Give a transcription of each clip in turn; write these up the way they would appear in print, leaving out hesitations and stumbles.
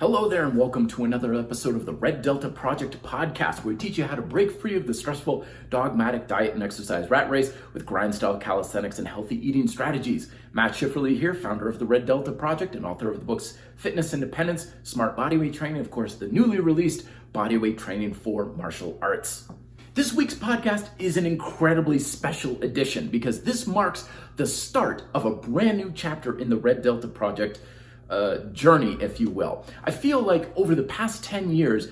Hello there and welcome to another episode of the Red Delta Project podcast, where we teach you how to break free of the stressful, dogmatic diet and exercise rat race with GrindStyle calisthenics and healthy eating strategies. Matt Schifferly here, founder of the Red Delta Project and author of the books Fitness Independence, Smart Bodyweight Training, and of course the newly released Bodyweight Training for Martial Arts. This week's podcast is an incredibly special edition because this marks the start of a brand new chapter in the Red Delta Project journey, if you will. I feel like over the past 10 years,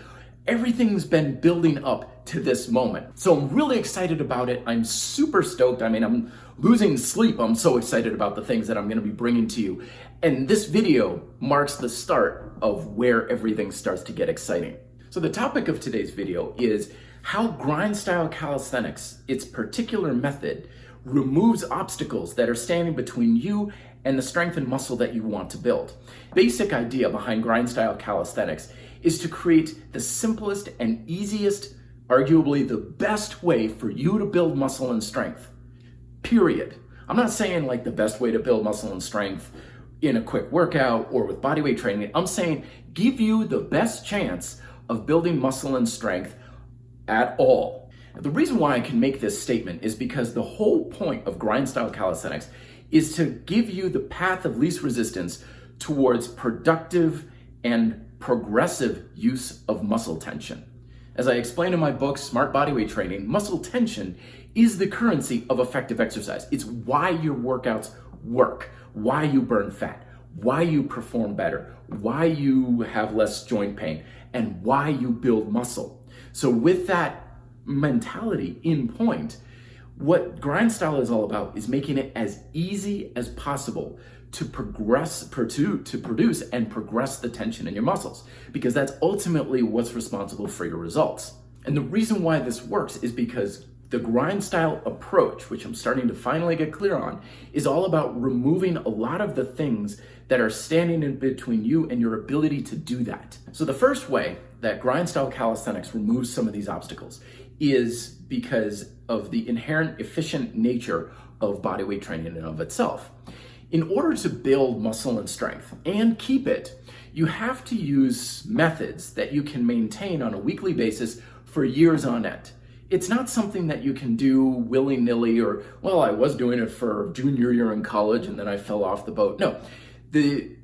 everything's been building up to this moment. So I'm really excited about it. I'm super stoked. I'm losing sleep. I'm so excited about the things that I'm going to be bringing to you. And this video marks the start of where everything starts to get exciting. So the topic of today's video is how GrindStyle calisthenics, its particular method, removes obstacles that are standing between you and the strength and muscle that you want to build. Basic idea behind GrindStyle calisthenics is to create the simplest and easiest, arguably the best way for you to build muscle and strength, period. I'm not saying like the best way to build muscle and strength in a quick workout or with bodyweight training. I'm saying give you the best chance of building muscle and strength at all. The reason why I can make this statement is because the whole point of GrindStyle calisthenics is to give you the path of least resistance towards productive and progressive use of muscle tension. As I explain in my book, Smart Bodyweight Training, muscle tension is the currency of effective exercise. It's why your workouts work, why you burn fat, why you perform better, why you have less joint pain, and why you build muscle. So with that mentality in point, what GrindStyle is all about is making it as easy as possible to produce and progress the tension in your muscles, because that's ultimately what's responsible for your results. And the reason why this works is because the GrindStyle approach, which I'm starting to finally get clear on, is all about removing a lot of the things that are standing in between you and your ability to do that. So the first way that GrindStyle calisthenics removes some of these obstacles is because of the inherent efficient nature of bodyweight training in and of itself. In order to build muscle and strength and keep it, you have to use methods that you can maintain on a weekly basis for years on end. It's not something that you can do willy-nilly or, well, I was doing it for junior year in college and then I fell off the boat. No, the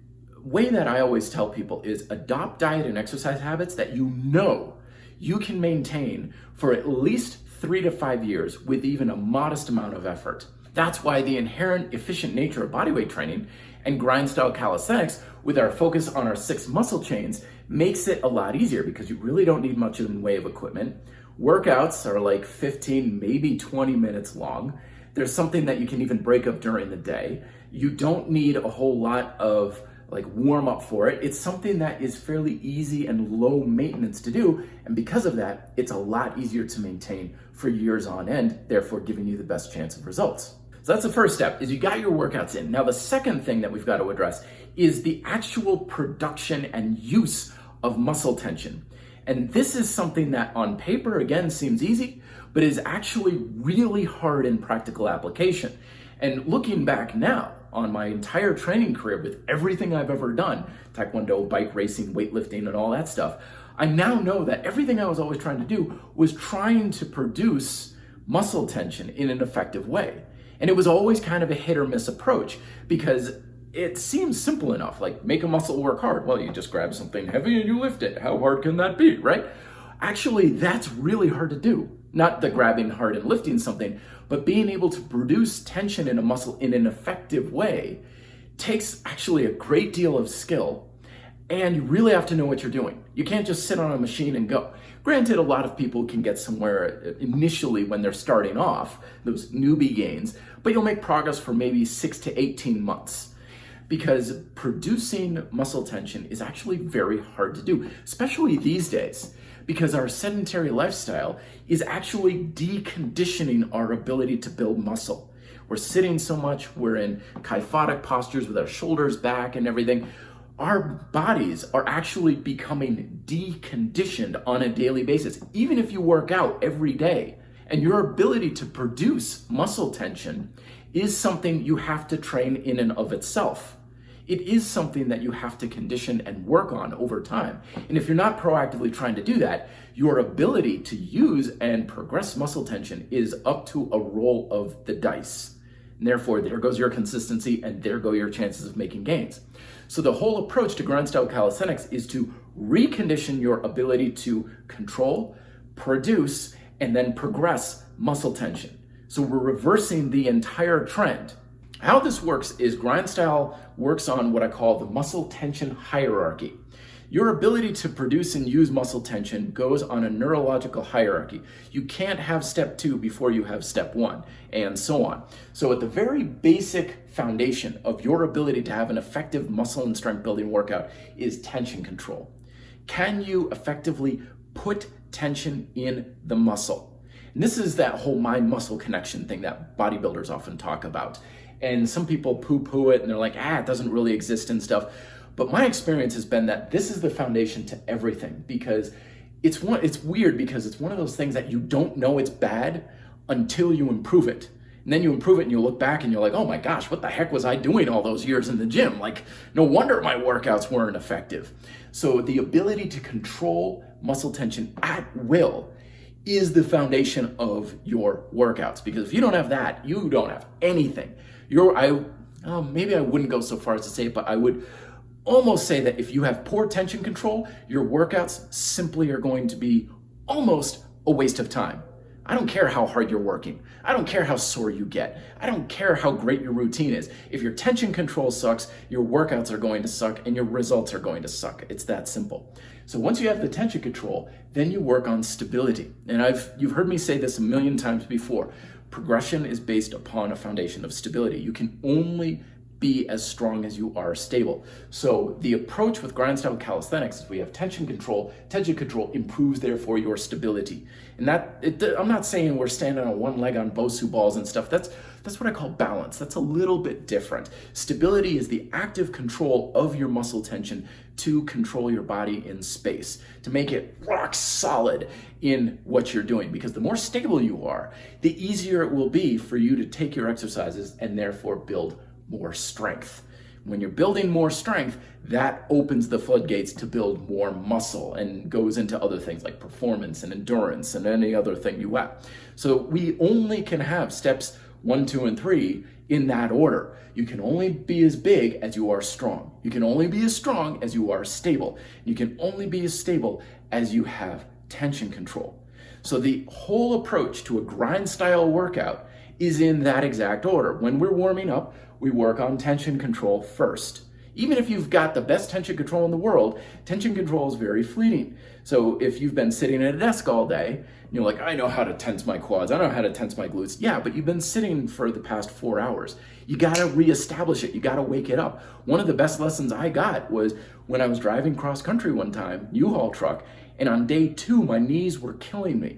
way that I always tell people is adopt diet and exercise habits that you know you can maintain for at least 3 to 5 years with even a modest amount of effort. That's why the inherent efficient nature of bodyweight training and GrindStyle calisthenics, with our focus on our 6 muscle chains, makes it a lot easier because you really don't need much in the way of equipment. Workouts are like 15, maybe 20 minutes long. There's something that you can even break up during the day. You don't need a whole lot of warm up for it. It's something that is fairly easy and low maintenance to do. And because of that, it's a lot easier to maintain for years on end, therefore giving you the best chance of results. So that's the first step, is you got your workouts in. Now the second thing that we've got to address is the actual production and use of muscle tension. And this is something that on paper, again, seems easy, but is actually really hard in practical application. And looking back now on my entire training career with everything I've ever done, taekwondo, bike racing, weightlifting, and all that stuff, I now know that everything I was always trying to do was trying to produce muscle tension in an effective way. And it was always kind of a hit or miss approach because it seems simple enough, like make a muscle work hard. Well, you just grab something heavy and you lift it. How hard can that be, right? Actually, that's really hard to do. Not the grabbing hard and lifting something, but being able to produce tension in a muscle in an effective way takes actually a great deal of skill, and you really have to know what you're doing. You can't just sit on a machine and go. Granted, a lot of people can get somewhere initially when they're starting off, those newbie gains, but you'll make progress for maybe 6 to 18 months. Because producing muscle tension is actually very hard to do, especially these days, because our sedentary lifestyle is actually deconditioning our ability to build muscle. We're sitting so much, we're in kyphotic postures with our shoulders back and everything. Our bodies are actually becoming deconditioned on a daily basis, even if you work out every day. And your ability to produce muscle tension is something you have to train in and of itself. it is something that you have to condition and work on over time. And if you're not proactively trying to do that, your ability to use and progress muscle tension is up to a roll of the dice. And therefore, there goes your consistency and there go your chances of making gains. So the whole approach to GrindStyle calisthenics is to recondition your ability to control, produce, and then progress muscle tension. So we're reversing the entire trend. How this works is GrindStyle works on what I call the muscle tension hierarchy. Your ability to produce and use muscle tension goes on a neurological hierarchy. You can't have step 2 before you have step 1, and so on. So at the very basic foundation of your ability to have an effective muscle and strength building workout is tension control. Can you effectively put tension in the muscle? And this is that whole mind-muscle connection thing that bodybuilders often talk about. And some people poo-poo it and they're like, it doesn't really exist and stuff. But my experience has been that this is the foundation to everything, because it's weird because it's one of those things that you don't know it's bad until you improve it. And then you improve it and you look back and you're like, oh my gosh, what the heck was I doing all those years in the gym? Like, no wonder my workouts weren't effective. So the ability to control muscle tension at will is the foundation of your workouts, because if you don't have that, you don't have anything. Maybe I wouldn't go so far as to say it, but I would almost say that if you have poor tension control, your workouts simply are going to be almost a waste of time. I don't care how hard you're working. I don't care how sore you get. I don't care how great your routine is. If your tension control sucks, your workouts are going to suck and your results are going to suck. It's that simple. So once you have the tension control, then you work on stability. And you've heard me say this a million times before. Progression is based upon a foundation of stability. You can only be as strong as you are stable. So the approach with GrindStyle calisthenics is we have tension control. Tension control improves, therefore, your stability. And I'm not saying we're standing on one leg on Bosu balls and stuff. That's what I call balance. That's a little bit different. Stability is the active control of your muscle tension to control your body in space, to make it rock solid in what you're doing. Because the more stable you are, the easier it will be for you to take your exercises and therefore build more strength. When you're building more strength, that opens the floodgates to build more muscle and goes into other things like performance and endurance and any other thing you want. So we only can have steps 1, 2, and 3 in that order. You can only be as big as you are strong. You can only be as strong as you are stable. You can only be as stable as you have tension control. So the whole approach to a GrindStyle workout is in that exact order. When we're warming up, we work on tension control first. Even if you've got the best tension control in the world, tension control is very fleeting. So if you've been sitting at a desk all day, and you're like, I know how to tense my quads, I know how to tense my glutes. Yeah, but you've been sitting for the past 4 hours. You gotta reestablish it, you gotta wake it up. One of the best lessons I got was when I was driving cross country one time, U-Haul truck, and on day 2, my knees were killing me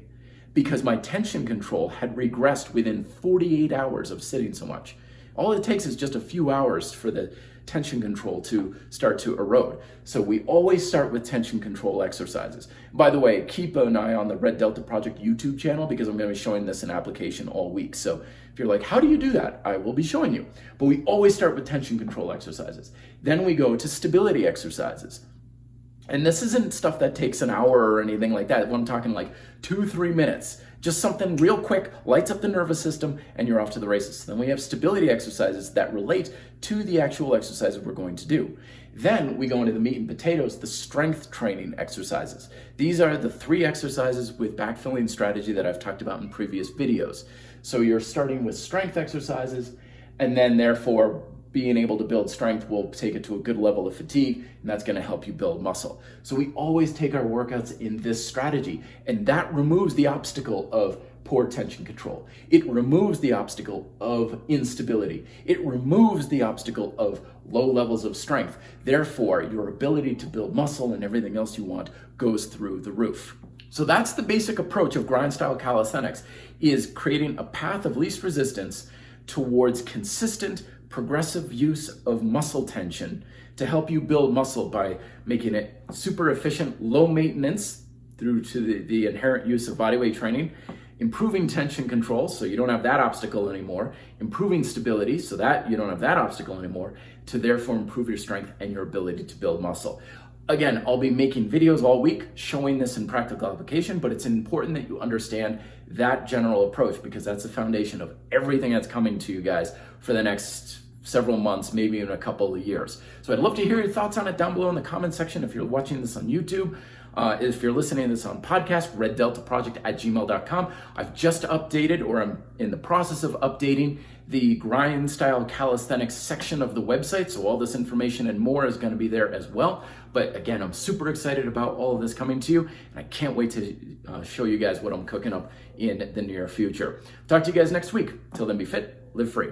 because my tension control had regressed within 48 hours of sitting so much. All it takes is just a few hours for the tension control to start to erode. So we always start with tension control exercises. By the way, keep an eye on the Red Delta Project YouTube channel because I'm going to be showing this in application all week. So if you're like, how do you do that? I will be showing you. But we always start with tension control exercises. Then we go to stability exercises. And this isn't stuff that takes an hour or anything like that. I'm talking like 2-3 minutes. Just something real quick, lights up the nervous system, and you're off to the races. Then we have stability exercises that relate to the actual exercises we're going to do. Then we go into the meat and potatoes, the strength training exercises. These are the 3 exercises with backfilling strategy that I've talked about in previous videos. So you're starting with strength exercises, and then therefore being able to build strength will take it to a good level of fatigue, and that's going to help you build muscle. So we always take our workouts in this strategy, and that removes the obstacle of poor tension control. It removes the obstacle of instability. It removes the obstacle of low levels of strength. Therefore, your ability to build muscle and everything else you want goes through the roof. So that's the basic approach of GrindStyle calisthenics, is creating a path of least resistance towards consistent progressive use of muscle tension to help you build muscle by making it super efficient, low maintenance through to the inherent use of bodyweight training, improving tension control so you don't have that obstacle anymore, improving stability so that you don't have that obstacle anymore, to therefore improve your strength and your ability to build muscle. Again, I'll be making videos all week showing this in practical application, but it's important that you understand that general approach, because that's the foundation of everything that's coming to you guys for the next several months, maybe even a couple of years. So I'd love to hear your thoughts on it down below in the comment section if you're watching this on YouTube. If you're listening to this on podcast, reddeltaproject@gmail.com. I've just updated, or I'm in the process of updating, the GrindStyle Calisthenics section of the website. So all this information and more is going to be there as well. But again, I'm super excited about all of this coming to you, and I can't wait to show you guys what I'm cooking up in the near future. Talk to you guys next week. Till then, be fit, live free.